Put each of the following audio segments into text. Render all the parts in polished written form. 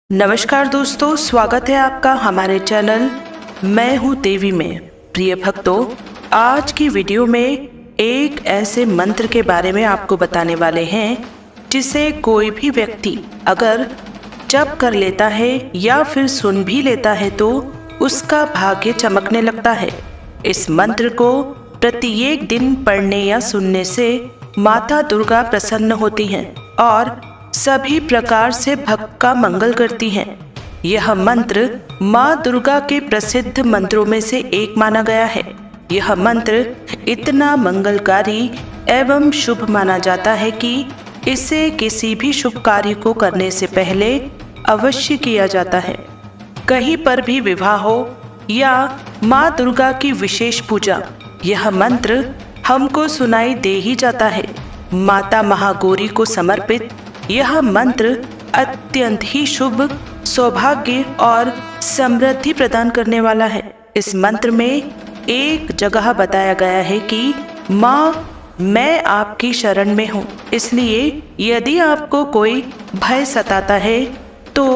नमस्कार दोस्तों, स्वागत है आपका हमारे चैनल मैं हूँ देवी में। प्रिय भक्तों, आज की वीडियो में एक ऐसे मंत्र के बारे में आपको बताने वाले हैं जिसे कोई भी व्यक्ति अगर जप कर लेता है या फिर सुन भी लेता है तो उसका भाग्य चमकने लगता है। इस मंत्र को प्रत्येक दिन पढ़ने या सुनने से माता दुर्गा प्रसन्न होती हैं और सभी प्रकार से भक्त का मंगल करती हैं। यह मंत्र माँ दुर्गा के प्रसिद्ध मंत्रों में से एक माना गया है। यह मंत्र इतना मंगलकारी एवं शुभ माना जाता है कि इसे किसी भी शुभ कार्य को करने से पहले अवश्य किया जाता है। कहीं पर भी विवाह हो या माँ दुर्गा की विशेष पूजा, यह मंत्र हमको सुनाई दे ही जाता है। माता महागौरी को समर्पित यह मंत्र अत्यंत ही शुभ, सौभाग्य और समृद्धि प्रदान करने वाला है। इस मंत्र में एक जगह बताया गया है कि माँ, मैं आपकी शरण में हूँ, इसलिए यदि आपको कोई भय सताता है तो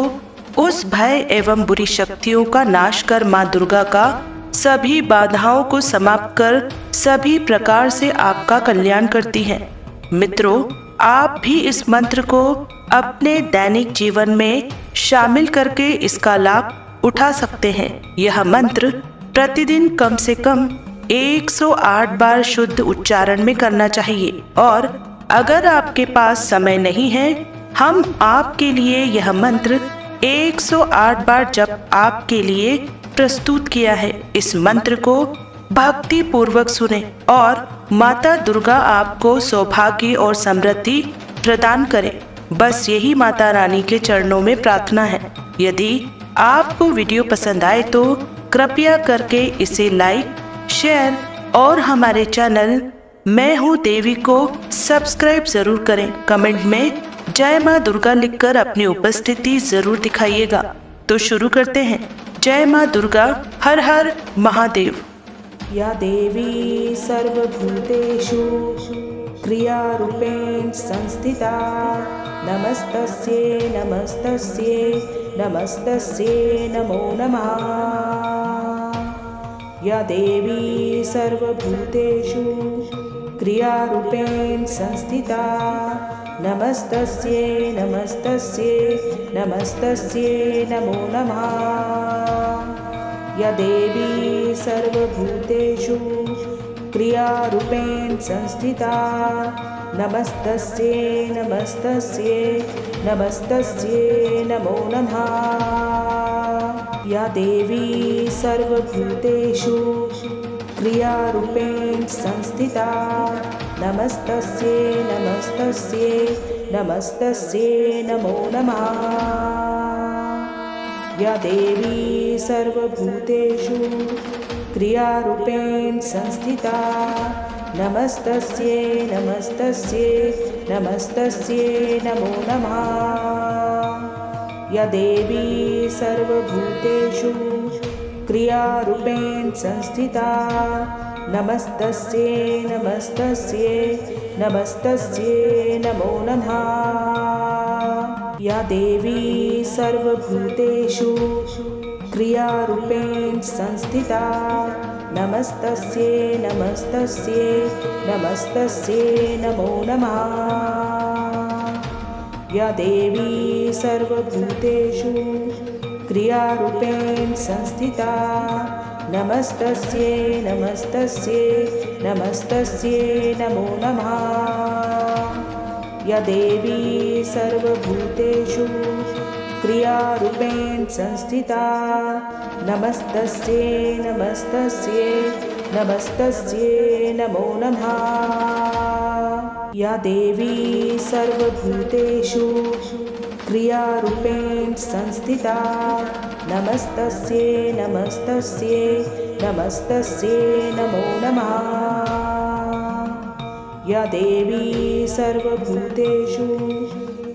उस भय एवं बुरी शक्तियों का नाश कर माँ दुर्गा का सभी बाधाओं को समाप्त कर सभी प्रकार से आपका कल्याण करती है। मित्रों, आप भी इस मंत्र को अपने दैनिक जीवन में शामिल करके इसका लाभ उठा सकते हैं। यह मंत्र प्रतिदिन कम से कम 108 बार शुद्ध उच्चारण में करना चाहिए और अगर आपके पास समय नहीं है, हम आपके लिए यह मंत्र 108 बार जप आपके लिए प्रस्तुत किया है। इस मंत्र को भक्ति पूर्वक सुने और माता दुर्गा आपको सौभाग्य और समृद्धि प्रदान करे। बस यही माता रानी के चरणों में प्रार्थना है। यदि आपको वीडियो पसंद आए तो कृपया करके इसे लाइक, शेयर और हमारे चैनल मैं हूँ देवी को सब्सक्राइब जरूर करें। कमेंट में जय माँ दुर्गा लिखकर अपनी उपस्थिति जरूर दिखाइएगा। तो शुरू करते हैं। जय माँ दुर्गा, हर हर महादेव। या देवी सर्वभूतेषु क्रियारूपेण संस्थिता नमस्तस्यै नमस्तस्यै नमस्तस्यै नमो नमः। या देवी सर्वभूतेषु क्रियारूपेण संस्थिता नमस्तस्यै नमस्तस्यै नमस्तस्यै नमो नमः। या देवी सर्वभूतेषु क्रियारूपेण संस्थिता नमस्तस्यै नमस्तस्यै नमस्तस्यै नमो नमः। या देवी सर्वभूतेषु क्रियारूपेण संस्थिता नमस्तस्यै नमस्तस्यै नमस्तस्यै नमो नमः। या देवी सर्वभूतेषु क्रियारूपेण संस्थिता नमस्तस्यै नमस्तस्यै नमस्तस्यै नमो नमः। या देवी सर्वभूतेषु क्रियारूपेण संस्थिता नमस्तस्यै नमस्तस्यै नमस्तस्यै नमो नमः। या देवी सर्वभूतेषु क्रियारूपेण संस्थिता नमस्तस्यै नमस्तस्यै नमस्तस्यै नमो नमः। या देवी सर्वभूतेषु क्रियारूपेण संस्थिता नमस्तस्यै नमस्तस्यै नमस्तस्यै नमो नमः। या देवी सर्वभूतेषु क्रियारूपेण संस्थिता नमस्तस्यै नमस्तस्यै नमस्तस्यै नमो नमः। या देवी सर्वभूतेषु क्रियारूपेण संस्थिता नमस्तस्यै नमस्तस्यै नमस्तस्यै नमो नमः। या देवी सर्वभूतेषु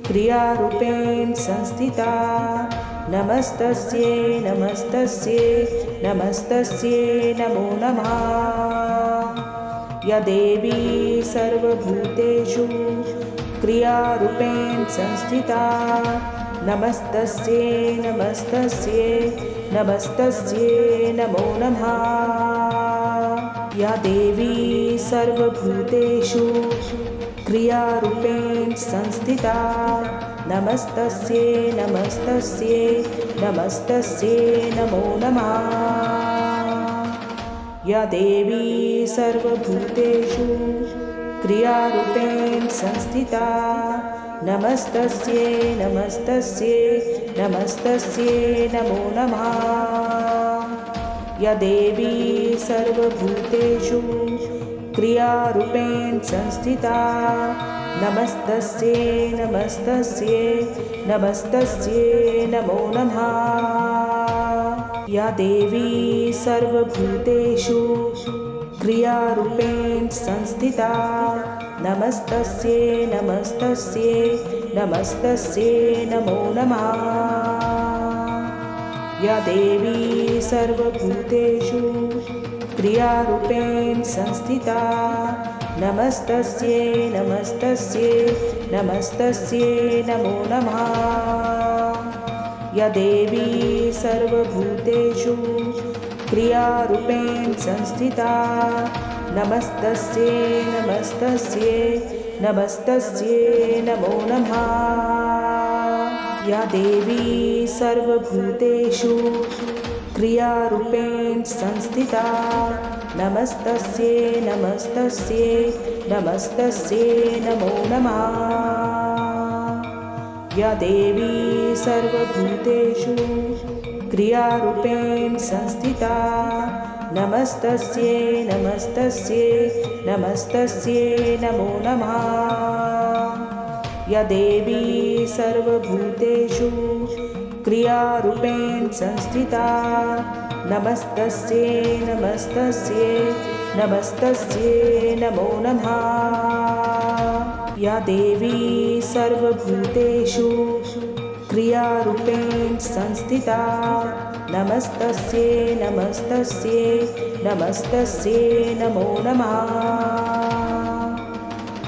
क्रियारूपेण संस्थिता नमस्तस्यै नमस्तस्यै नमस्तस्यै नमो नमः। या देवी सर्वभूतेषु क्रियारूपेण संस्थिता नमस्तस्यै नमस्तस्यै नमस्तस्यै नमो नमः। या देवी सर्वभूतेषु क्रियारूपेण संस्थिता नमस्तस्यै नमस्तस्यै नमस्तस्यै नमो नमः। या देवी सर्वभूतेषु क्रियारूपेण संस्थिता नमस्तस्यै नमस्तस्यै नमस्तस्यै नमो नमः। या देवी सर्वभूतेषु क्रियारूपेण संस्थिता नमस्तस्यै नमस्तस्यै नमस्तस्यै नमो नमः। या देवी सर्वभूतेषु क्रियारूपेण संस्थिता नमस्तस्यै नमस्तस्यै नमस्तस्यै नमो नमः। या देवी सर्वभूतेषु क्रियारूपेण संस्थिता नमस्तस्यै नमस्तस्यै नमस्तस्यै नमो नमः। या देवी सर्वभूतेषु क्रियारूपेण संस्थिता नमस्तस्यै नमस्तस्यै नमस्तस्यै नमो नमः। या देवी सर्वभूतेषु क्रियारूपेण संस्थिता नमस्तस्यै नमस्तस्यै नमस्तस्यै नमो नमः। या देवी सर्वभूतेषु क्रियारूपेण संस्थिता नमस्तस्यै नमस्तस्यै नमस्तस्यै नमो नमः। या देवी सर्वभूतेषु क्रियारूपेण संस्थिता नमस्तस्यै नमस्तस्यै नमस्तस्यै नमो नमः। या देवी सर्वभूतेषु क्रियारूपेण संस्थिता नमस्तस्यै नमस्तस्यै नमस्तस्यै नमो नमः।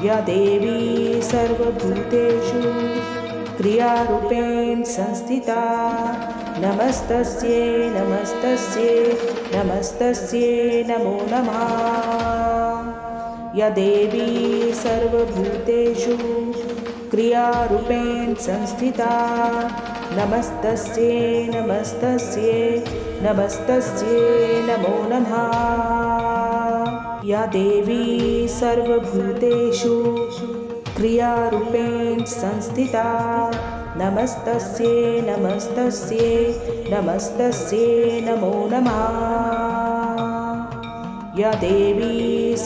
या देवी सर्वभूतेषु क्रियारूपेण संस्थिता नमस्तस्यै नमस्तस्यै नमस्तस्यै नमो नमः। या देवी सर्वभूतेषु क्रियारूपेण संस्थिता नमस्तस्यै नमस्तस्यै नमस्तस्यै नमो नमः। या देवी सर्वभूतेषु क्रियारूपेण संस्थिता नमस्तस्यै नमस्तस्यै नमस्तस्यै नमो नमः। या देवी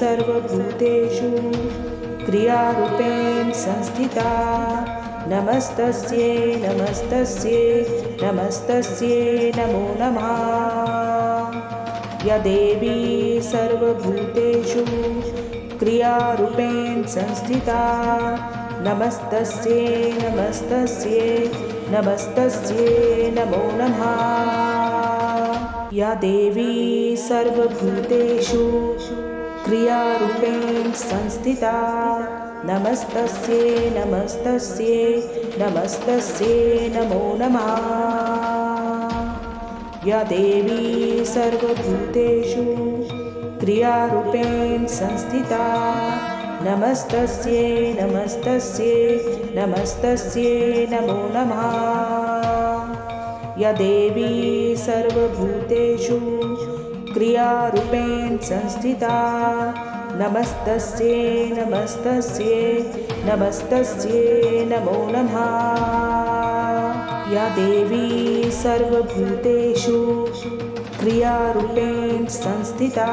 सर्वभूतेषु क्रियारूपेण संस्थिता नमस्तस्यै नमस्तस्यै नमस्तस्यै नमो नमः। या देवी सर्वभूतेषु क्रियारूपेण संस्थिता नमस्तस्यै नमस्तस्यै नमस्तस्यै नमो नमः। या देवी सर्वभूतेषु क्रियारूपेण संस्थिता नमस्तस्यै नमस्तस्यै नमस्तस्यै नमो नमः। या देवी सर्वभूतेषु क्रियारूपेण संस्थिता नमस्तस्यै नमस्तस्यै नमस्तस्यै नमो नमः। या देवी सर्वभूतेषु क्रियारूपेण संस्थिता नमस्तस्यै नमस्तस्यै नमस्तस्यै नमो नमः। या देवी सर्वभूतेषु क्रियारूपेण संस्थिता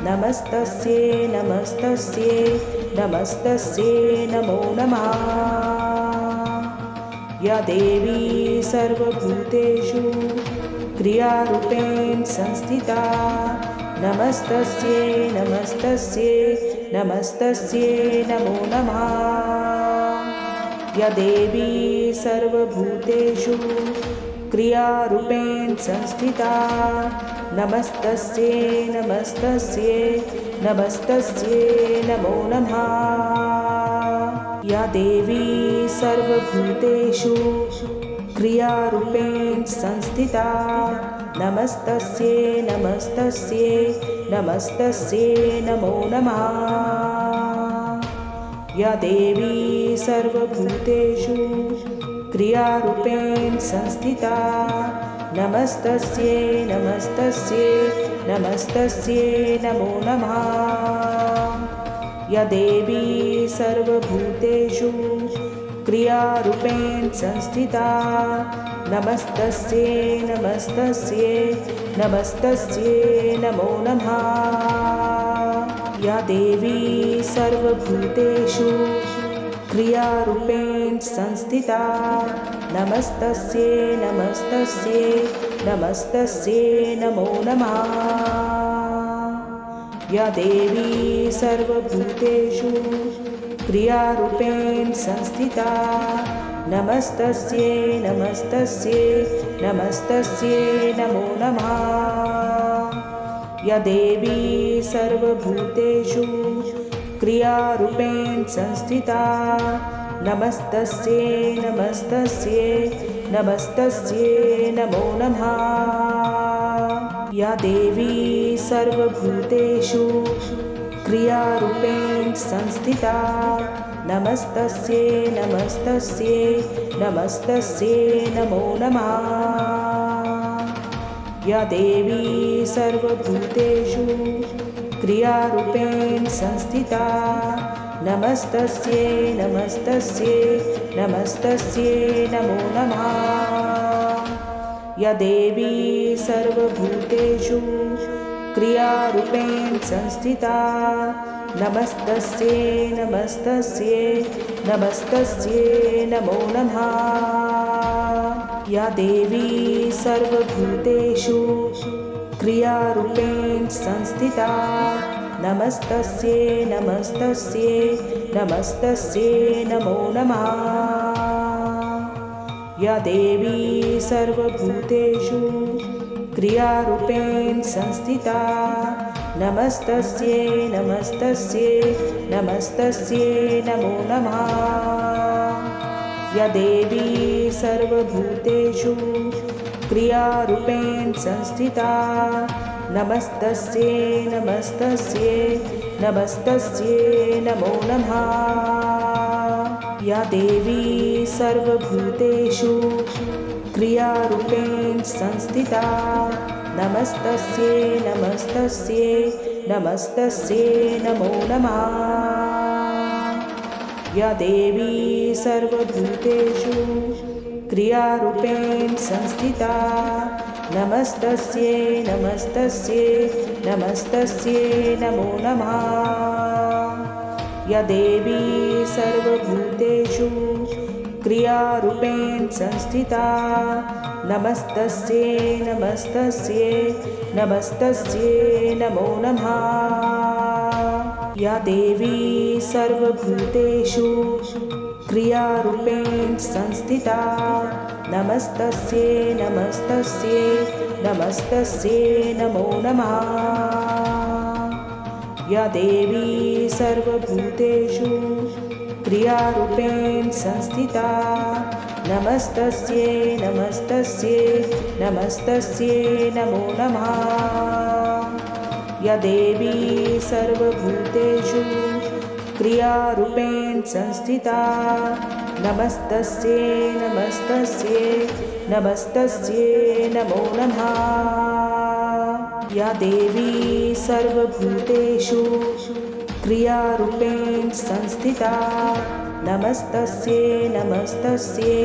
नमस्तस्यै नमस्तस्यै नमस्तस्यै नमो नमः। या देवी सर्वभूतेषु क्रियारूपेण संस्थिता नमस्तस्यै नमस्तस्यै नमस्तस्यै नमो नमः। या देवी सर्वभूतेषु क्रियारूपेण संस्थिता नमस्तस्यै नमस्तस्यै नमस्तस्यै नमो नमः। या देवी सर्वभूतेषु क्रियारूपेण संस्थिता नमस्तस्यै नमस्तस्यै नमस्तस्यै नमो नमः। या देवी सर्वभूतेषु क्रियारूपेण संस्थिता नमस्तस्यै नमस्तस्यै नमस्तस्यै नमो नमः। या देवी सर्वभूतेषु क्रियारूपेण संस्थिता नमस्तस्यै नमस्तस्यै नमस्तस्यै नमो नमः। या देवी सर्वभूतेषु क्रियारूपेण संस्थिता नमस्तस्यै नमस्तस्यै नमस्तस्यै नमो नमः। या देवी सर्वभूतेषु क्रियारूपेण संस्थिता नमस्तस्यै नमस्तस्यै नमस्तस्यै नमो नमः। या देवी सर्वभूतेषु क्रियारूपेण संस्थिता नमस्तस्यै नमस्तस्यै नमस्तस्यै नमो नमः। या देवी सर्वभूतेषु क्रियारूपेण संस्थिता नमस्तस्यै नमस्तस्यै नमस्तस्यै नमो नमः। या देवी सर्वभूतेषु क्रियारूपेण संस्थिता नमस्तस्यै नमस्तस्यै नमस्तस्यै नमो नमः। या देवी सर्वभूतेषु क्रियारूपेण संस्थिता नमस्तस्यै नमस्तस्यै नमस्तस्यै नमो नमः। या देवी सर्वभूतेषु क्रियारूपेण संस्थिता नमस्तस्यै नमस्तस्यै नमस्तस्यै नमो नमः। या देवी सर्वभूतेषु क्रियारूपेण संस्थिता नमस्तस्यै नमस्तस्यै नमस्तस्यै नमो नमः। या देवी सर्वभूतेषु क्रियारूपेण संस्थिता नमस्तस्यै नमस्तस्यै नमस्तस्यै नमो नमः। या देवी सर्वभूतेषु क्रियारूपेण संस्थिता नमस्तस्यै नमस्तस्यै नमस्तस्यै नमो नमः। या देवी सर्वभूतेषु क्रियारूपेण संस्थिता नमस्तस्यै नमस्तस्यै नमस्तस्यै नमो नमः। या देवी सर्वभूतेषु क्रियारूपेण संस्थिता नमस्तस्यै नमस्तस्यै नमस्तस्यै नमो नमः। या देवी सर्वभूतेषु क्रियारूपेण संस्थिता नमस्तस्यै नमस्तस्यै नमस्तस्यै नमो नमः। या देवी सर्वभूतेषु क्रियारूपेण संस्थिता नमस्तस्यै नमस्तस्यै नमस्तस्यै नमो नमः। या देवी सर्वभूतेषु क्रियारूपेण संस्थिता नमस्तस्यै नमस्तस्यै नमस्तस्यै नमो नमः। या देवी सर्वभूतेषु क्रियारूपेण संस्थिता नमस्तस्यै नमस्तस्यै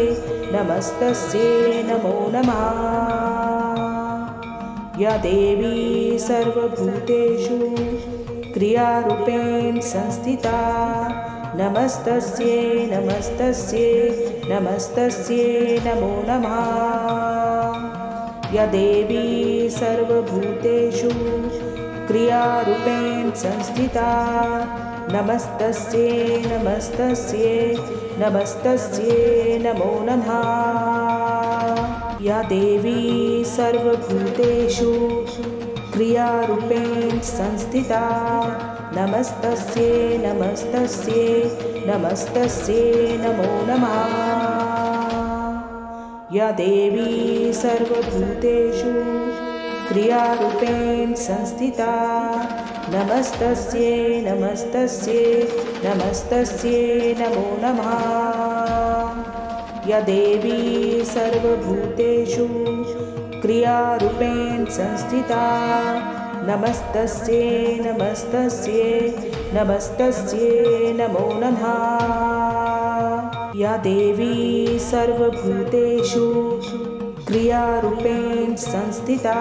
नमस्तस्यै नमो नमः। या देवी सर्वभूतेषु क्रियारूपेण संस्थिता नमस्तस्यै नमस्तस्यै नमस्तस्यै नमो नमः। या देवी सर्वभूतेषु क्रियारूपेण संस्थिता नमस्तस्यै नमस्तस्यै नमस्तस्यै नमो नमः। या देवी सर्वभूतेषु क्रियारूपेण संस्थिता नमस्तस्यै नमस्तस्यै नमस्तस्यै नमो नमः। या देवी सर्वभूतेषु क्रियारूपेण संस्थिता नमस्तस्यै नमस्तस्यै नमस्तस्यै नमो नमः। या देवी सर्वभूतेषु क्रियारूपेण संस्थिता नमस्तस्यै नमस्तस्यै नमस्तस्यै नमो नमः। या देवी सर्वभूतेषु क्रियारूपेण संस्थिता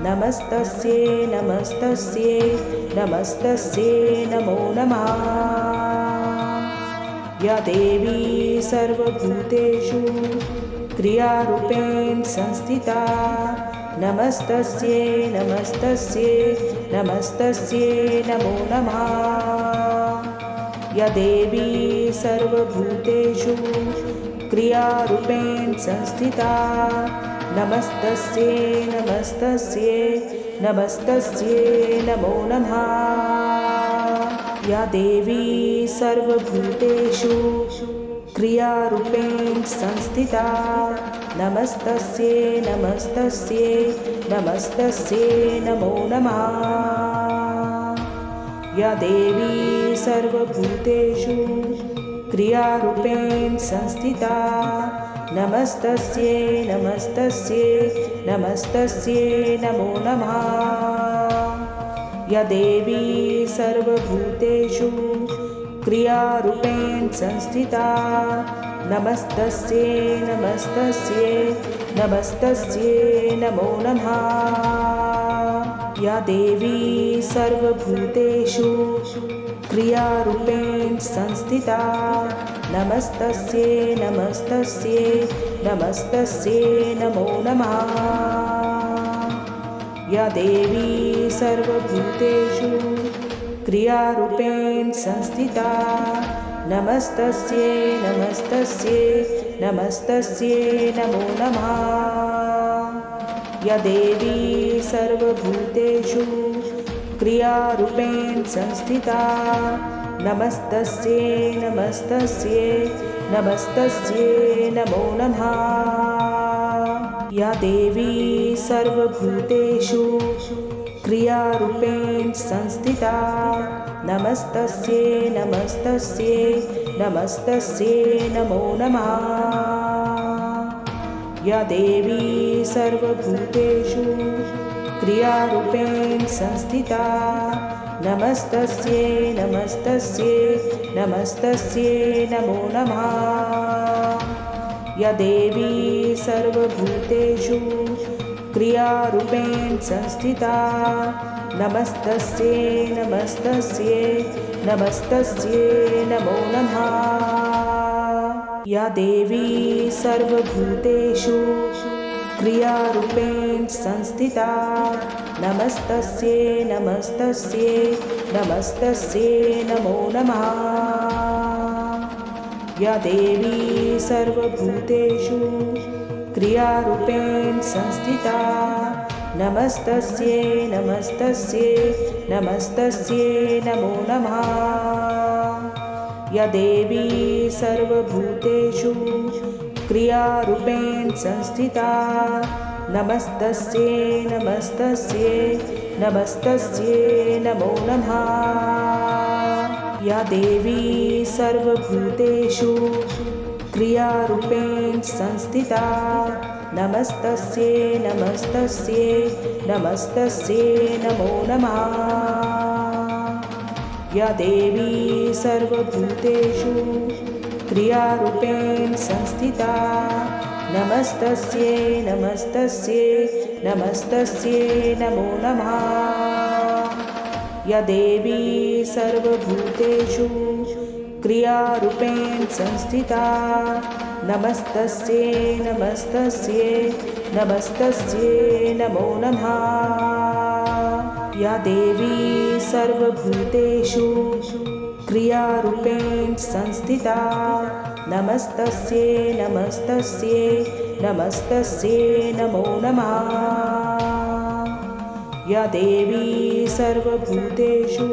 नमस्तस्यै नमस्तस्यै नमस्तस्यै नमो नमः। या देवी सर्वभूतेषु क्रियारूपेण संस्थिता नमस्तस्यै नमस्तस्यै नमस्तस्यै नमो नमः। या देवी सर्वभूतेषु क्रियारूपेण संस्थिता नमस्तस्यै नमस्तस्यै नमस्तस्यै नमो नमः। या देवी सर्वभूतेषु क्रियारूपेण संस्थिता नमस्तस्यै नमस्तस्यै नमस्तस्यै नमो नमः। या देवी सर्वभूतेषु क्रियारूपेण संस्थिता नमस्तस्यै नमस्तस्यै नमस्तस्यै नमो नमः। या देवी सर्वभूतेषु क्रियारूपेण संस्थिता नमस्तस्यै नमस्तस्यै नमस्तस्यै नमो नमः। या देवी सर्वभूतेषु क्रियारूपेण संस्थिता नमस्तस्यै नमस्तस्यै नमस्तस्यै नमो नमः। या देवी सर्वभूतेषु क्रियारूपेण संस्थिता नमस्तस्यै नमस्तस्यै नमस्तस्यै नमो नमः। या देवी सर्वभूतेषु क्रियारूपेण संस्थिता नमस्तस्यै नमस्तस्यै नमस्तस्यै नमो नमः। या देवी सर्वभूतेषु क्रियारूपेण संस्थिता नमस्तस्यै नमस्तस्यै नमस्तस्यै नमो नमः। या देवी सर्वभूतेषु क्रियारूपेण संस्थिता नमस्तस्यै नमस्तस्यै नमस्तस्यै नमो नमः। या देवी सर्वभूतेषु क्रियारूपेण संस्थिता नमस्तस्यै नमस्तस्यै नमस्तस्यै नमो नमः। या देवी सर्वभूतेषु क्रियारूपेण संस्थिता नमस्तस्यै नमस्तस्यै नमस्तस्यै नमो नमः। या देवी सर्वभूतेषु क्रियारूपेण संस्थिता नमस्तस्यै नमस्तस्यै नमस्तस्यै नमो नमः। या देवी सर्वभूतेषु क्रियारूपेण संस्थिता नमस्तस्यै नमस्तस्यै नमस्तस्यै नमो नमः। या देवी सर्वभूतेषु क्रियारूपेण संस्थिता नमस्तस्यै नमस्तस्यै नमस्तस्यै नमो नमः। या देवी सर्वभूतेषु क्रियारूपेण संस्थिता नमस्तस्यै नमस्तस्यै नमस्तस्यै नमो नमः। या देवी सर्वभूतेषु क्रियारूपेण संस्थिता नमस्तस्यै नमस्तस्यै नमस्तस्यै नमो नमः। या देवी सर्वभूतेषु क्रियारूपेण संस्थिता नमस्तस्यै नमस्तस्यै नमस्तस्यै नमो नमः। या देवी सर्वभूतेषु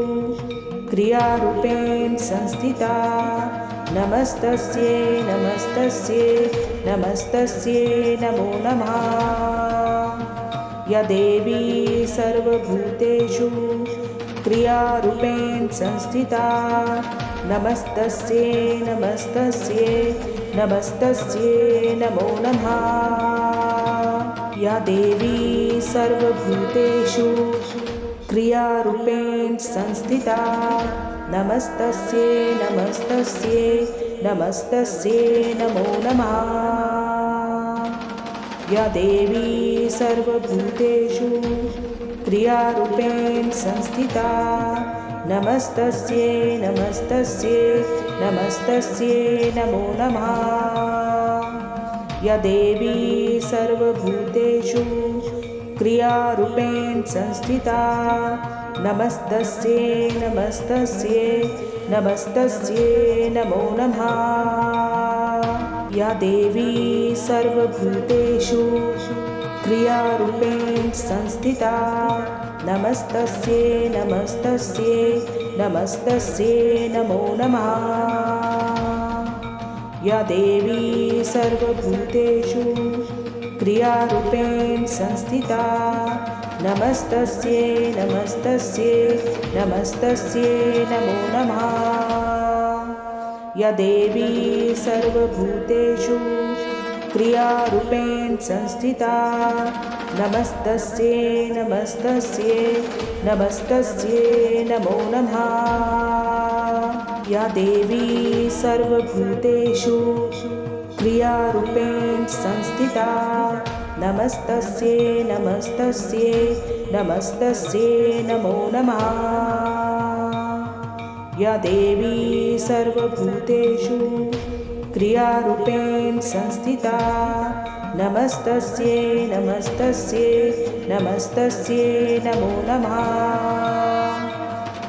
क्रियारूपेण संस्थिता नमस्तस्यै नमस्तस्यै नमस्तस्यै नमो नमः। या देवी सर्वभूतेषु क्रियारूपेण संस्थिता नमस्तस्यै नमस्तस्यै नमस्तस्यै नमो नमः। या देवी सर्वभूतेषु क्रियारूपेण संस्थिता नमस्तस्यै नमस्तस्यै नमस्तस्यै नमो नमः। या देवी सर्वभूतेषु क्रियारूपेण संस्थिता नमस्तस्यै नमस्तस्यै नमस्तस्यै नमो नमः। या देवी सर्वभूतेषु क्रियारूपेण संस्थिता नमस्तस्यै नमस्तस्यै नमस्तस्यै नमो नमः। या देवी सर्वभूतेषु क्रियारूपेण संस्थिता नमस्तस्यै नमस्तस्यै नमस्तस्यै नमो नमः। या देवी सर्वभूतेषु क्रियारूपेण संस्थिता नमस्तस्यै नमस्तस्यै नमस्तस्यै नमो नमः। या देवी सर्वभूतेषु क्रियारूपेण संस्थिता नमस्तस्यै नमस्तस्यै नमस्तस्यै नमो नमः। या देवी सर्वभूतेषु क्रियारूपेण संस्थिता नमस्तस्यै नमस्तस्यै नमस्तस्यै नमो नमः। या देवी सर्वभूतेषु क्रियारूपेण संस्थिता नमस्तस्यै नमस्तस्यै नमस्तस्यै नमो नमः।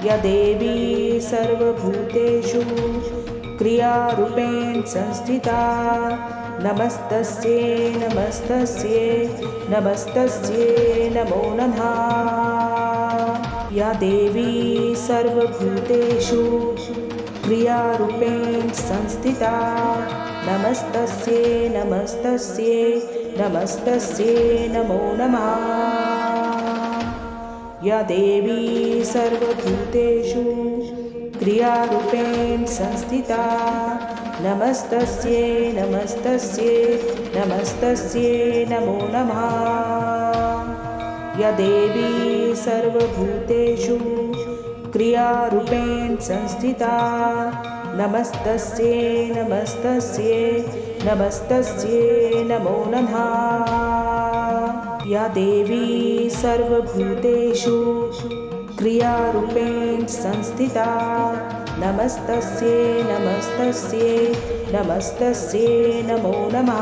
या देवी सर्वभूतेषु क्रियारूपेण संस्थिता नमस्तस्यै नमस्तस्यै नमस्तस्यै नमो नमः। या देवी सर्वभूतेषु क्रियारूपेण संस्थिता नमस्तस्यै नमस्तस्यै नमस्तस्यै नमो नमः। या देवी सर्वभूतेषु क्रियारूपेण संस्थिता नमस्तस्यै नमस्तस्यै नमस्तस्यै नमो नमः। या देवी सर्वभूतेषु क्रियारूपेण संस्थिता नमस्तस्यै नमस्तस्यै नमस्तस्यै नमो नमः। या देवी सर्वभूतेषु क्रियारूपेण संस्थिता नमस्तस्यै नमस्तस्यै नमस्तस्यै नमो नमः।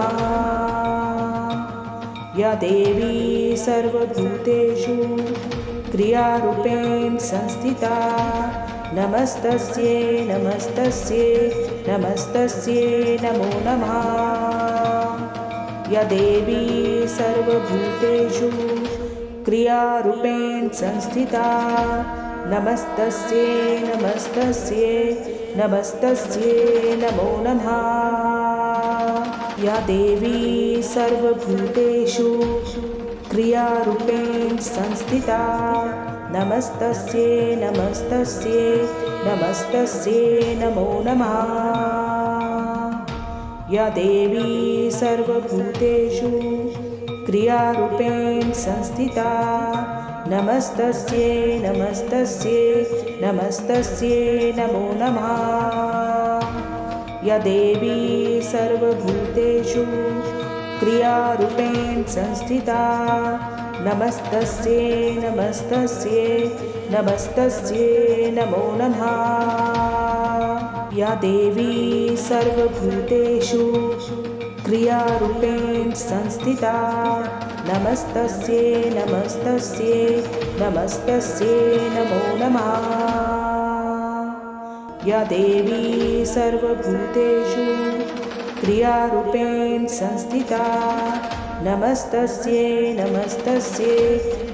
या देवी सर्वभूतेषु क्रियारूपेण संस्थिता नमस्तस्यै नमस्तस्यै नमस्तस्यै नमो नमः। या देवी सर्वभूतेषु क्रियारूपेण संस्थिता नमस्तस्यै नमस्तस्यै नमस्तस्यै नमो नमः। या देवी सर्वभूतेषु क्रियारूपेण संस्थिता नमस्तस्यै नमस्तस्यै नमस्तस्यै नमो नमः। या देवी सर्वभूतेषु क्रियारूपेण संस्थिता नमस्तस्यै नमस्तस्यै नमस्तस्यै नमो नमः। या देवी सर्वभूतेषु क्रियारूपेण संस्थिता नमस्तस्यै नमस्तस्यै नमस्तस्यै नमो नमः। या देवी सर्वभूतेषु क्रियारूपेण संस्थिता नमस्तस्यै नमस्तस्यै नमस्तस्यै नमो नमः। या देवी सर्वभूतेषु क्रियारूपेण संस्थिता नमस्तस्यै नमस्तस्यै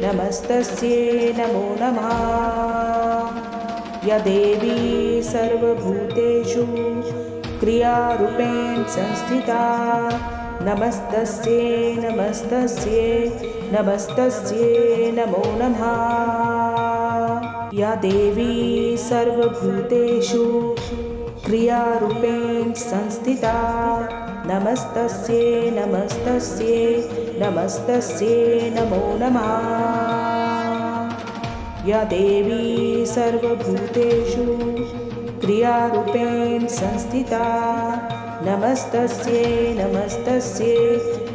नमस्तस्यै नमो नमः। या देवी सर्वभूतेषु क्रियारूपेण संस्थिता नमस्तस्यै नमस्तस्यै नमस्तस्यै नमो नमः। या देवी सर्वभूतेषु क्रियारूपेण संस्थिता नमस्तस्यै नमस्तस्यै नमस्तस्यै नमो नमः। या देवी सर्वभूतेषु क्रियारूपेण संस्थिता नमस्तस्यै नमस्तस्यै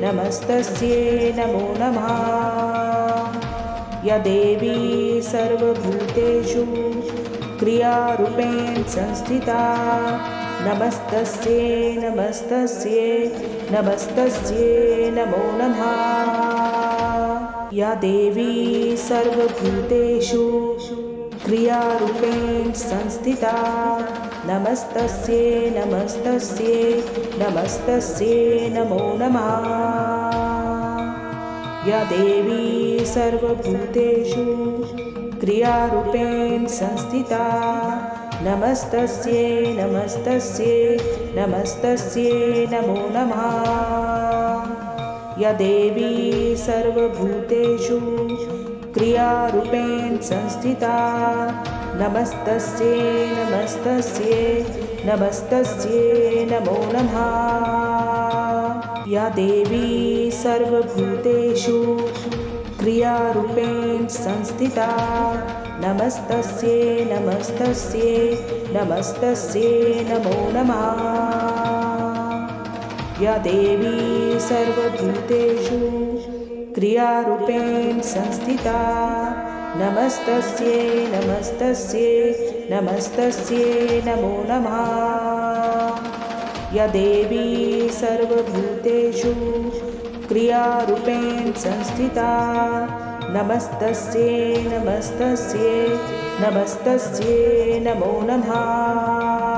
नमस्तस्यै नमो नमः। या देवी सर्वभूतेषु क्रियारूपेण संस्थिता नमस्तस्यै नमस्तस्यै नमस्तस्यै नमो नमः। या देवी सर्वभूतेषु क्रियारूपेण संस्थिता नमस्तस्यै नमस्तस्यै नमस्तस्यै नमो नमः। या देवी सर्वभूतेषु क्रियारूपेण संस्थिता नमस्तस्यै नमस्तस्यै नमस्तस्यै नमो नमः। या देवी सर्वभूतेषु क्रियारूपेण संस्थिता नमस्तस्यै नमस्तस्यै नमस्तस्यै नमो नमः। या देवी सर्वभूतेषु क्रियारूपेण संस्थिता नमस्तस्यै नमस्तस्यै नमस्तस्यै नमो नमः। या देवी सर्वभूतेषु क्रियारूपेण संस्थिता नमस्तस्यै नमस्तस्यै नमस्तस्यै नमो नमः। या देवी सर्वभूतेषु क्रियारूपेण संस्थिता नमस्तस्यै नमस्तस्यै नमस्तस्यै नमो नमः।